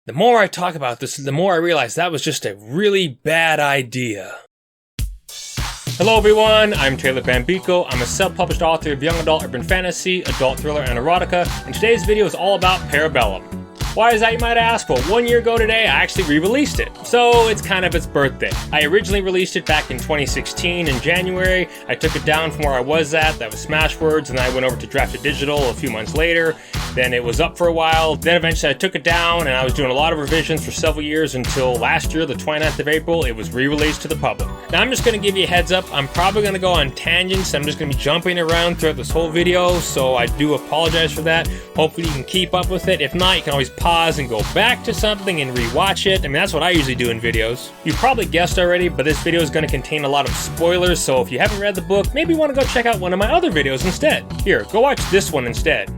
The more I talk about this, the more I realize that was just a really bad idea. Hello everyone, I'm Taylor Bambico. I'm a self-published author of young adult urban fantasy, adult thriller, and erotica, and today's video is all about Parabellum. Why is that, you might ask? Well, 1 year ago today, I actually re-released it, so it's kind of its birthday. I originally released it back in 2016 in January. I took it down from where I was at, that was Smashwords, and I went over to Drafted Digital a few months later. Then it was up for a while, then eventually I took it down, and I was doing a lot of revisions for several years until last year, the 29th of April, it was re-released to the public. Now I'm just going to give you a heads up, I'm probably going to go on tangents, I'm just going to be jumping around throughout this whole video, so I do apologize for that. Hopefully you can keep up with it. If not, you can always pause and go back to something and rewatch it. I mean, that's what I usually do in videos. You've probably guessed already, but this video is going to contain a lot of spoilers, so if you haven't read the book, maybe you want to go check out one of my other videos instead. Here, go watch this one instead.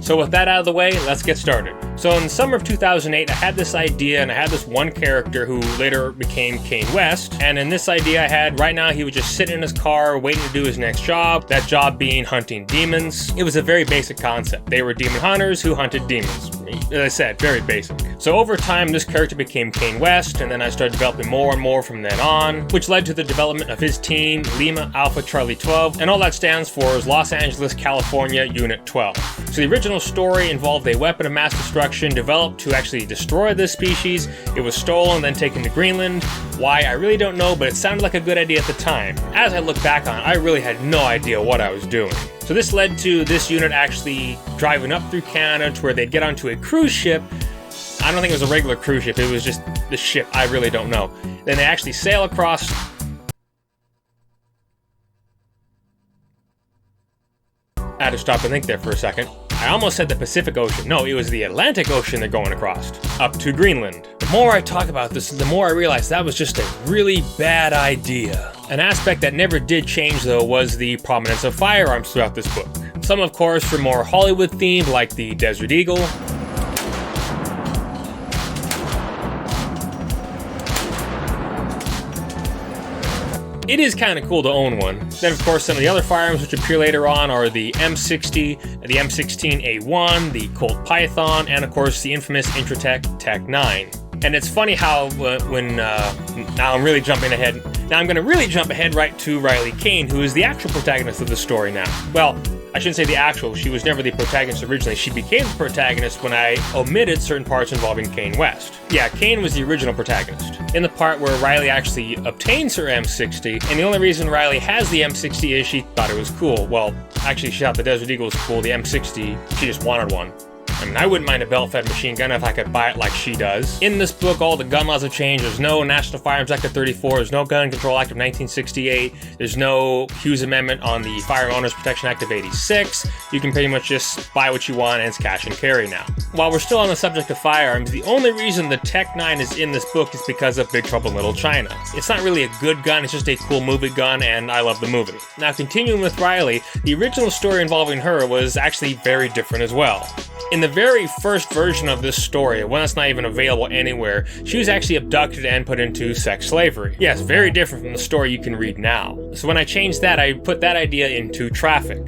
So with that out of the way, let's get started. So in the summer of 2008, I had this idea, and I had this one character who later became Kane West. And in this idea I had, right now he would just sit in his car waiting to do his next job, that job being hunting demons. It was a very basic concept. They were demon hunters who hunted demons. As I said, very basic. So over time, this character became Kane West, and then I started developing more and more from then on, which led to the development of his team, Lima Alpha Charlie 12, and all that stands for is Los Angeles, California, Unit 12. So the original story involved a weapon of mass destruction developed to actually destroy this species. It was stolen, then taken to Greenland. Why, I really don't know, but it sounded like a good idea at the time. As I look back on it, I really had no idea what I was doing. So this led to this unit actually driving up through Canada to where they'd get onto a cruise ship. I don't think it was a regular cruise ship, it was just the ship, I really don't know. Then they actually sail across. I had to stop and think there for a second. I almost said the Pacific Ocean. No, it was the Atlantic Ocean they're going across, up to Greenland. The more I talk about this, the more I realize that was just a really bad idea. An aspect that never did change, though, was the prominence of firearms throughout this book. Some, of course, were more Hollywood themed, like the Desert Eagle. It is kind of cool to own one. Then, of course, some of the other firearms which appear later on are the M60, the M16A1, the Colt Python, and, of course, the infamous Intratec Tech 9. And it's funny how now I'm really jumping ahead. Now I'm going to really jump ahead right to Riley Kane, who is the actual protagonist of the story now. Well, I shouldn't say the actual, she was never the protagonist originally. She became the protagonist when I omitted certain parts involving Kane West. Yeah, Kane was the original protagonist. In the part where Riley actually obtains her M60, and the only reason Riley has the M60 is she thought it was cool. Well, actually she thought the Desert Eagle was cool, the M60, she just wanted one. I mean, I wouldn't mind a belt-fed machine gun if I could buy it like she does. In this book, all the gun laws have changed. There's no National Firearms Act of 34, there's no Gun Control Act of 1968, there's no Hughes Amendment on the Firearm Owners Protection Act of 86. You can pretty much just buy what you want and it's cash and carry now. While we're still on the subject of firearms, the only reason the Tech 9 is in this book is because of Big Trouble in Little China. It's not really a good gun, it's just a cool movie gun, and I love the movie. Now, continuing with Riley, the original story involving her was actually very different as well. In the very first version of this story, one that's not even available anywhere, she was actually abducted and put into sex slavery. Yes, very different from the story you can read now. So when I changed that, I put that idea into traffic.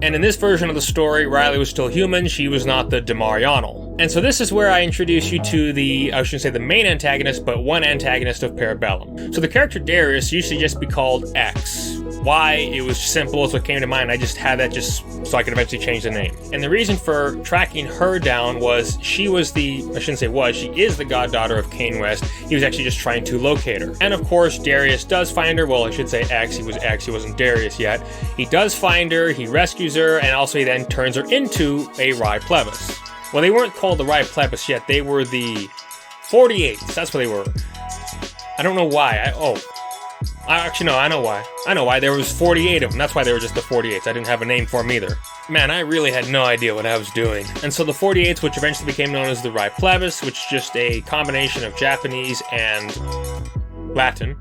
And in this version of the story, Riley was still human, she was not the De Mariano. And so this is where I introduce you to the, I shouldn't say the main antagonist, but one antagonist of Parabellum. So the character Darius used to just be called X. Why? It was simple, it's what came to mind. I just had that just so I could eventually change the name. And the reason for tracking her down was she was the, I shouldn't say was, she is the goddaughter of Kane West. He was actually just trying to locate her. And of course, Darius does find her. Well, I should say X, he was X, he wasn't Darius yet. He does find her, he rescues her, and also he then turns her into a Rye Plebis. Well, they weren't called the Rye Plebis yet, they were the 48s, that's what they were. I don't know why, actually, no, I know why. I know why. There was 48 of them. That's why they were just the 48s. I didn't have a name for them either. Man, I really had no idea what I was doing. And so the 48s, which eventually became known as the Rye Plebis, which is just a combination of Japanese and Latin.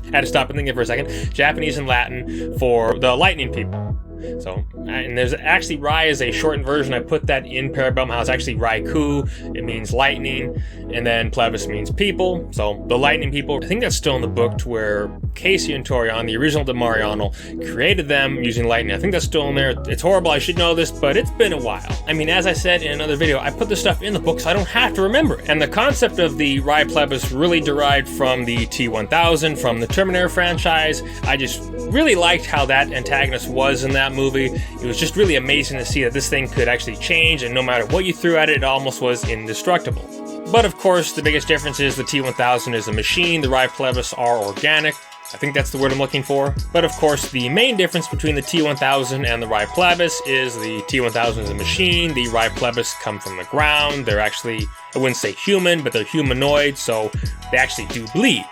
I had to stop and think for a second. Japanese and Latin for the lightning people. So, and there's actually Rai is a shortened version. I put that in Parabellum how it's actually Raiku. It means lightning, and then Plebis means people. So the lightning people, I think that's still in the book to where Casey and Torion, the original De Mariano, created them using lightning. I think that's still in there. It's horrible, I should know this, but it's been a while. I mean, as I said in another video, I put this stuff in the book so I don't have to remember it. And the concept of the Rhyplebus really derived from the T-1000, from the Terminator franchise. I just really liked how that antagonist was in that movie. It was just really amazing to see that this thing could actually change, and no matter what you threw at it, it almost was indestructible. But of course, the biggest difference is the T-1000 is a machine, the Rhyplebus are organic. I think that's the word I'm looking for. But of course, the main difference between the T-1000 and the Rhyplebus is the T-1000 is a machine, the Rhyplebus come from the ground. They're actually, I wouldn't say human, but they're humanoid, so they actually do bleed.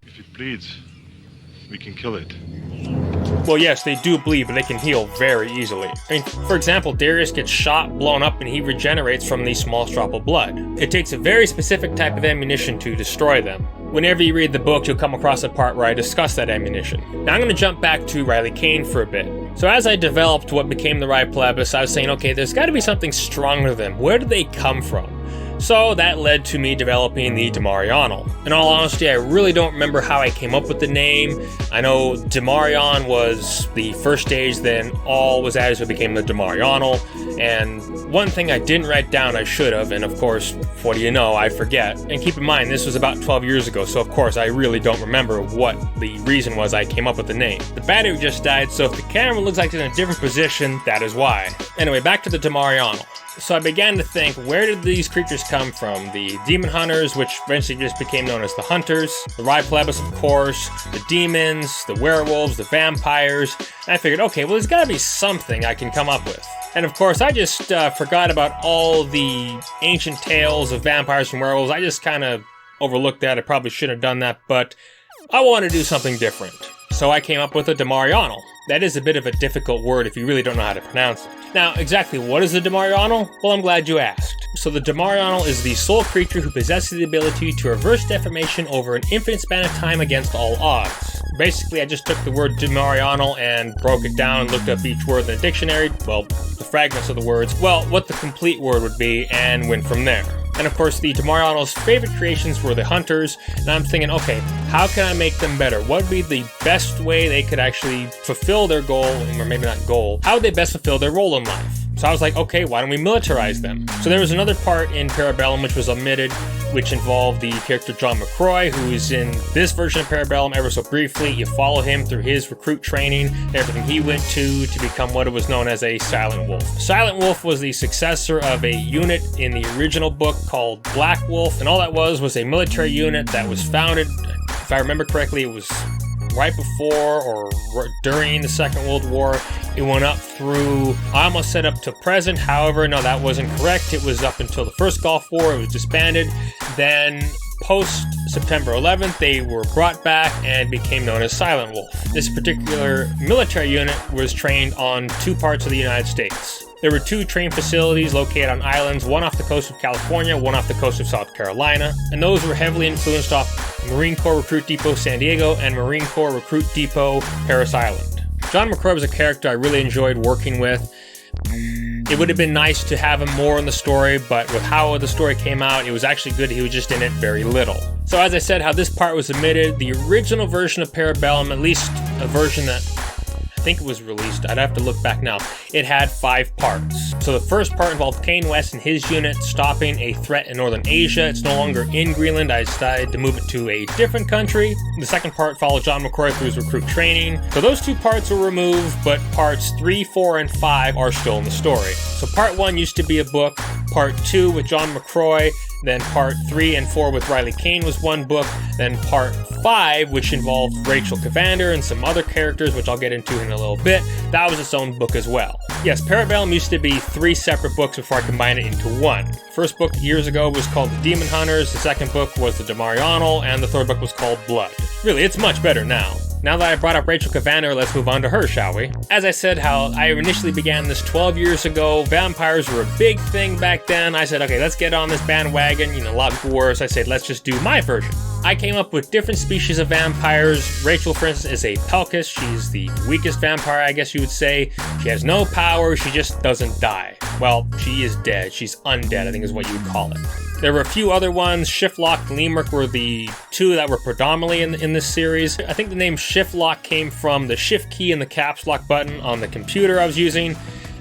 If it bleeds, we can kill it. Well, yes, they do bleed, but they can heal very easily. I mean, for example, Darius gets shot, blown up, and he regenerates from the smallest drop of blood. It takes a very specific type of ammunition to destroy them. Whenever you read the book, you'll come across a part where I discuss that ammunition. Now I'm going to jump back to Riley Kane for a bit. So as I developed what became the Rhyplebus, I was saying, okay, there's got to be something stronger than them. Where did they come from? So that led to me developing the De Mariano. In all honesty, I really don't remember how I came up with the name. I know De Mariano was the first stage, then all was added, so it became the De Mariano. And one thing I didn't write down I should have, and of course, what do you know, I forget. And keep in mind, this was about 12 years ago, so of course I really don't remember what the reason was I came up with the name. The battery just died, so if the camera looks like it's in a different position, that is why. Anyway, back to the De Mariano. So I began to think, where did these creatures come from? The demon hunters, which eventually just became known as the hunters, the Rhyplebus, of course, the demons, the werewolves, the vampires. And I figured, okay, well, there's got to be something I can come up with. And of course, I just forgot about all the ancient tales of vampires and werewolves. I just kind of overlooked that. I probably shouldn't have done that, but I wanted to do something different. So I came up with a De Mariano. That is a bit of a difficult word if you really don't know how to pronounce it. Now, exactly what is the De Mariano? Well, I'm glad you asked. So the De Mariano is the sole creature who possesses the ability to reverse deformation over an infinite span of time against all odds. Basically, I just took the word De Mariano and broke it down and looked up each word in the dictionary, well, the fragments of the words, well, what the complete word would be, and went from there. And of course, the De Mariano's favorite creations were the hunters, and I'm thinking, okay, how can I make them better? What would be the best way they could actually fulfill their goal, or maybe not goal, how would they best fulfill their role in life? So I was like, okay, why don't we militarize them? So there was another part in Parabellum which was omitted, which involved the character John McCroy, who is in this version of Parabellum ever so briefly. You follow him through his recruit training, everything he went to become what was known as a Silent Wolf. Silent Wolf was the successor of a unit in the original book called Black Wolf, and all that was a military unit that was founded, if I remember correctly, it was right before or during the Second World War. It went up through, I almost said up to present, however, no, that wasn't correct. It was up until the first Gulf War. It was disbanded. Then post September 11th, they were brought back and became known as Silent Wolf. This particular military unit was trained on two parts of the United States. There were two train facilities located on islands, one off the coast of California, one off the coast of South Carolina, and those were heavily influenced off Marine Corps Recruit Depot San Diego and Marine Corps Recruit Depot Parris Island. John McCroy was a character I really enjoyed working with. It would have been nice to have him more in the story, but with how the story came out, it was actually good he was just in it very little. So as I said, how this part was omitted, the original version of Parabellum, at least a version that I think it was released, I'd have to look back now, it had 5 parts. So the first part involved Kane West and his unit stopping a threat in Northern Asia. It's no longer in Greenland. I decided to move it to a different country. The second part followed John McCroy through his recruit training. So those 2 parts were removed, but parts 3, 4, and 5 are still in the story. So part 1 used to be a book, part 2 with John McCroy, then part 3 and 4 with Riley Kane was one book, then part 5, which involved Rachel Cavander and some other characters, which I'll get into in a little bit, that was its own book as well. Yes, Parabellum used to be 3 separate books before I combined it into one. First book years ago was called The Demon Hunters, the second book was The De Mariano, and the third book was called Blood. Really, it's much better now. Now that I brought up Rachel Cavander, let's move on to her, shall we? As I said, how I initially began this 12 years ago, vampires were a big thing back then. I said, okay, let's get on this bandwagon. A lot of people were, so I said, let's just do my version. I came up with different species of vampires. Rachel, for instance, is a Pelkis. She's the weakest vampire, I guess you would say. She has no power, she just doesn't die. Well, she is dead. She's undead, I think is what you would call it. There were a few other ones. Shiftlock and Lemurk were the two that were predominantly in this series. I think the name Shiftlock came from the shift key and the caps lock button on the computer I was using.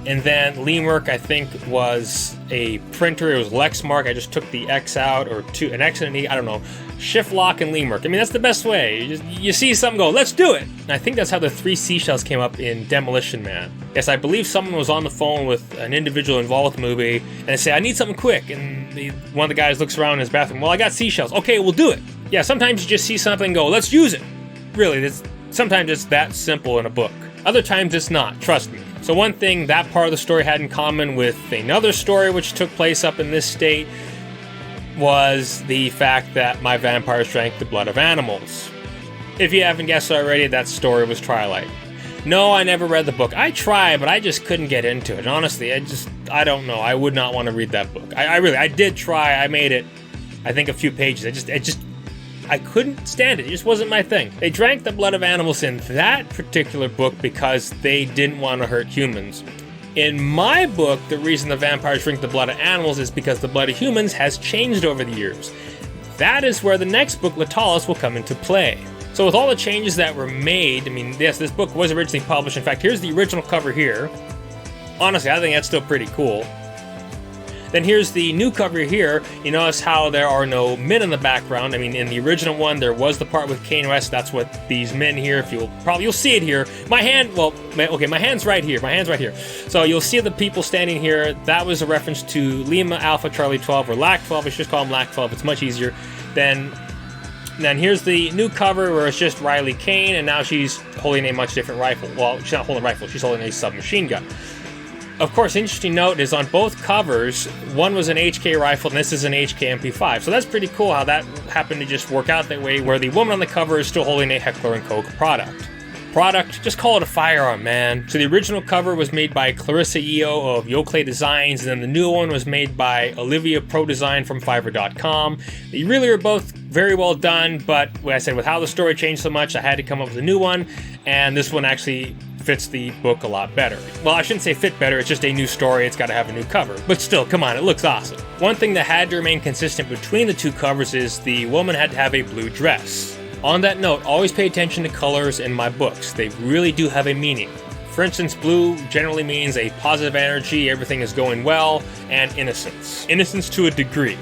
And then Lemurk, I think, was a printer. It was Lexmark. I just took the X out, or an X and an E. I don't know. Shiftlock and Lemurk. I mean, that's the best way. You see something, go, let's do it. And I think that's how the 3 seashells came up in Demolition Man. Yes, I believe someone was on the phone with an individual involved with the movie, and they say, I need something quick. And one of the guys looks around in his bathroom. Well, I got seashells. Okay, we'll do it. Yeah, sometimes you just see something and go, let's use it. Really, sometimes it's that simple in a book. Other times it's not, trust me. So one thing that part of the story had in common with another story which took place up in this state was the fact that my vampires drank the blood of animals. If you haven't guessed already, that story was Twilight. No, I never read the book. I tried, but I just couldn't get into it. And honestly, I don't know. I would not want to read that book. I did try. I made it, I think, a few pages. I couldn't stand it. It just wasn't my thing. They drank the blood of animals in that particular book because they didn't want to hurt humans. In my book, the reason the vampires drink the blood of animals is because the blood of humans has changed over the years. That is where the next book, Latalis, will come into play. So with all the changes that were made, I mean, yes, this book was originally published. In fact, here's the original cover here. Honestly, I think that's still pretty cool. Then here's the new cover here. You notice how there are no men in the background. I mean, in the original one, there was the part with Kane West. That's what these men here, if you'll see it here. My hand's right here. My hand's right here. So you'll see the people standing here. That was a reference to Lima Alpha Charlie 12 or LAC 12. Let's just call them LAC 12. It's much easier. Then here's the new cover where it's just Riley Kane, and now she's holding a much different rifle. Well, she's not holding a rifle. She's holding a submachine gun. Of course, interesting note is on both covers, one was an HK rifle and this is an HK MP5. So that's pretty cool how that happened to just work out that way, where the woman on the cover is still holding a Heckler & Koch product. Just call it a firearm, man. So the original cover was made by Clarissa Eo of Yoklay Designs, and then the new one was made by Olivia Pro Design from Fiverr.com. They really are both very well done, but like I said, with how the story changed so much, I had to come up with a new one, and this one actually fits the book a lot better. Well, I shouldn't say fit better, it's just a new story, it's got to have a new cover. But still, come on, it looks awesome. One thing that had to remain consistent between the two covers is the woman had to have a blue dress. On that note, always pay attention to colors in my books. They really do have a meaning. For instance, blue generally means a positive energy, everything is going well, and innocence. Innocence to a degree.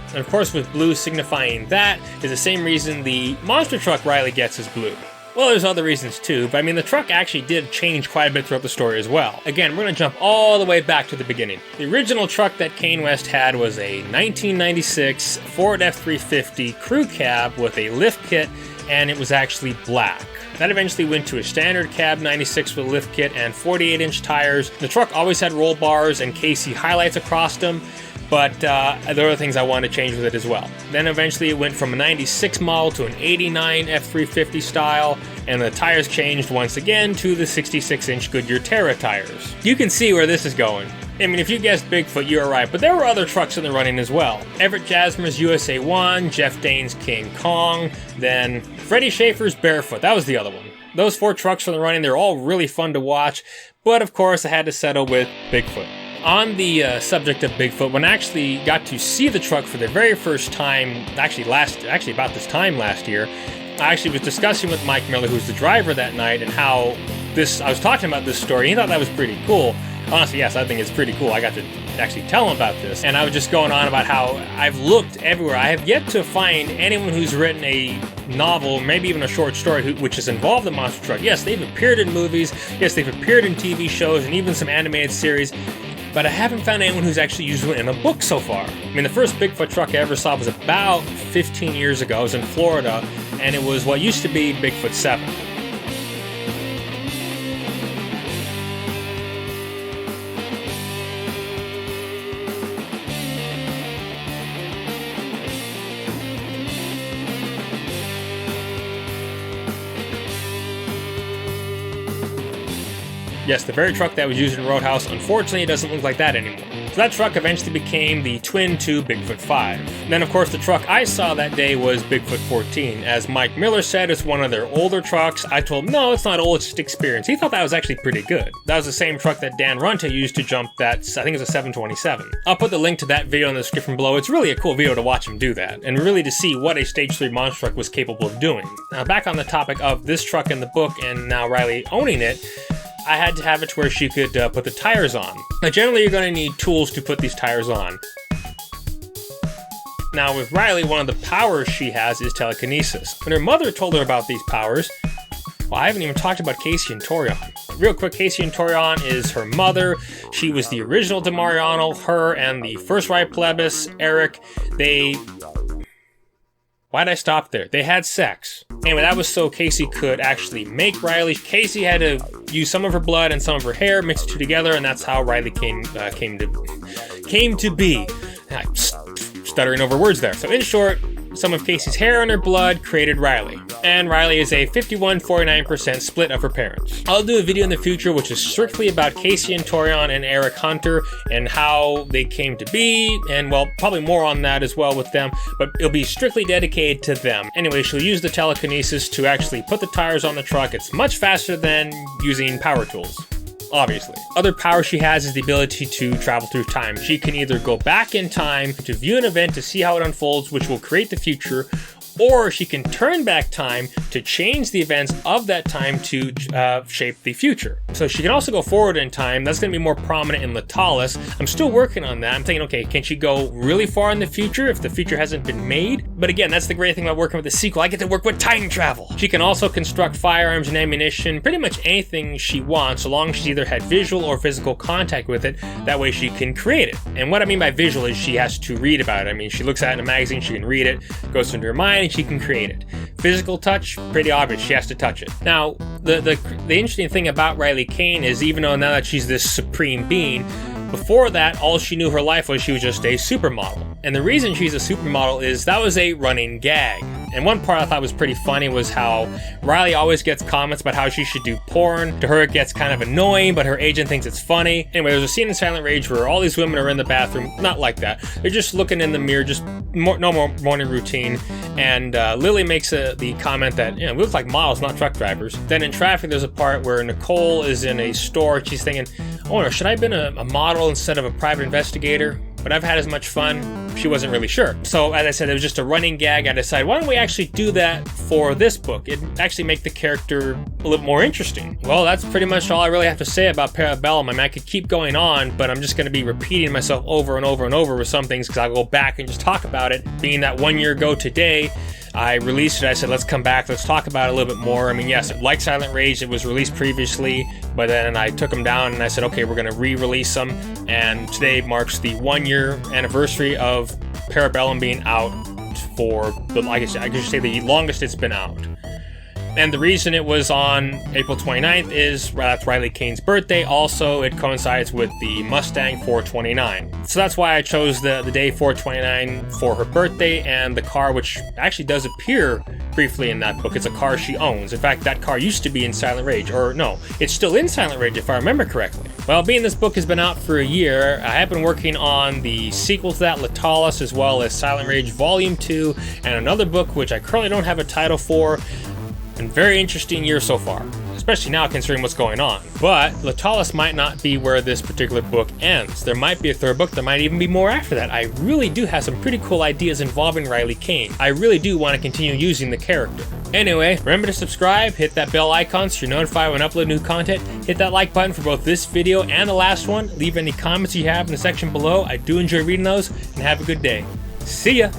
And of course, with blue signifying that is the same reason the monster truck Riley gets is blue. Well, there's other reasons too, but I mean, the truck actually did change quite a bit throughout the story as well. Again, we're going to jump all the way back to the beginning. The original truck that Kane West had was a 1996 Ford F-350 crew cab with a lift kit, and it was actually black. That eventually went to a standard cab 96 with a lift kit and 48-inch tires. The truck always had roll bars and KC highlights across them, but there are other things I wanted to change with it as well. Then eventually it went from a 96 model to an 89 F350 style, and the tires changed once again to the 66-inch Goodyear Terra tires. You can see where this is going. I mean, if you guessed Bigfoot, you were right, but there were other trucks in the running as well. Everett Jasmer's USA 1, Jeff Dane's King Kong, then Freddie Schaefer's Barefoot, that was the other one. Those 4 trucks in the running, they're all really fun to watch, but of course I had to settle with Bigfoot. On the subject of Bigfoot, when I actually got to see the truck for the very first time, actually about this time last year, I actually was discussing with Mike Miller, who's the driver that night, and how I was talking about this story, and he thought that was pretty cool. Honestly, yes, I think it's pretty cool. I got to actually tell him about this, and I was just going on about how I've looked everywhere. I have yet to find anyone who's written a novel, maybe even a short story, which has involved the monster truck. Yes, they've appeared in movies, yes, they've appeared in TV shows, and even some animated series, but I haven't found anyone who's actually used one in a book so far. I mean, the first Bigfoot truck I ever saw was about 15 years ago. I was in Florida, and it was what used to be Bigfoot 7. Yes, the very truck that was used in Roadhouse, unfortunately, it doesn't look like that anymore. So that truck eventually became the twin to Bigfoot 5. And then of course the truck I saw that day was Bigfoot 14. As Mike Miller said, it's one of their older trucks. I told him, no, it's not old, it's just experience. He thought that was actually pretty good. That was the same truck that Dan Runte used to jump that, I think it was a 727. I'll put the link to that video in the description below. It's really a cool video to watch him do that, and really to see what a stage 3 monster truck was capable of doing. Now back on the topic of this truck in the book and now Riley owning it, I had to have it to where she could put the tires on. Now generally you're going to need tools to put these tires on. Now with Riley, one of the powers she has is telekinesis. When her mother told her about these powers, well, I haven't even talked about Casey and Torion. Real quick, Casey and Torion is her mother. She was the original De Mariano. Her and the first right plebis, Eric, why'd I stop there? They had sex. Anyway, that was so Casey could actually make Riley. Casey had to use some of her blood and some of her hair, mix the two together, and that's how Riley came to be. I'm stuttering over words there. So in short, some of Casey's hair and her blood created Riley. And Riley is a 51-49% split of her parents. I'll do a video in the future which is strictly about Casey and Torion and Eric Hunter and how they came to be, and well, probably more on that as well with them, but it'll be strictly dedicated to them. Anyway, she'll use the telekinesis to actually put the tires on the truck. It's much faster than using power tools. Obviously. Other power she has is the ability to travel through time. She can either go back in time to view an event to see how it unfolds, which will create the future, or she can turn back time to change the events of that time to shape the future. So she can also go forward in time. That's going to be more prominent in Latalis. I'm still working on that. I'm thinking, okay, can she go really far in the future if the future hasn't been made? But again, that's the great thing about working with the sequel. I get to work with time travel. She can also construct firearms and ammunition, pretty much anything she wants, so long as she's either had visual or physical contact with it. That way she can create it. And what I mean by visual is she has to read about it. I mean, she looks at it in a magazine, she can read it, goes into her mind, and she can create it. Physical touch, pretty obvious, she has to touch it. Now, the interesting thing about Riley Kane is even though now that she's this supreme being, before that, all she knew her life was she was just a supermodel. And the reason she's a supermodel is that was a running gag. And one part I thought was pretty funny was how Riley always gets comments about how she should do porn. To her it gets kind of annoying, but her agent thinks it's funny. Anyway, there's a scene in Silent Rage where all these women are in the bathroom, not like that. They're just looking in the mirror, just no more morning routine. And Lily makes the comment that, we look like models, not truck drivers. Then in traffic, there's a part where Nicole is in a store. She's thinking, oh, should I have been a model instead of a private investigator? But I've had as much fun. She wasn't really sure. So as I said, it was just a running gag. I decided, why don't we actually do that for this book? It'd actually make the character a little more interesting. Well, that's pretty much all I really have to say about Parabellum. I mean, I could keep going on, but I'm just going to be repeating myself over and over and over with some things because I'll go back and just talk about it. Being that 1 year ago today, I released it. I said, let's come back. Let's talk about it a little bit more. I mean, yes, like Silent Rage, it was released previously, but then I took them down and I said, okay, we're going to re-release them. And today marks the 1 year anniversary of Parabellum being out for, I guess I could say the longest it's been out. And the reason it was on April 29th is that's Riley Kane's birthday. Also, it coincides with the Mustang 429. So that's why I chose the day 429 for her birthday, and the car, which actually does appear briefly in that book. It's a car she owns. In fact, that car used to be in Silent Rage. Or no, it's still in Silent Rage if I remember correctly. Well, being this book has been out for a year, I have been working on the sequel to that, Latalis, as well as Silent Rage Volume 2, and another book which I currently don't have a title for. And very interesting year so far, especially now considering what's going on. But Latalis might not be where this particular book ends. There might be a third book, there might even be more after that. I really do have some pretty cool ideas involving Riley Kane. I really do want to continue using the character. Anyway, remember to subscribe, hit that bell icon so you're notified when I upload new content, hit that like button for both this video and the last one, leave any comments you have in the section below. I do enjoy reading those, and have a good day. See ya!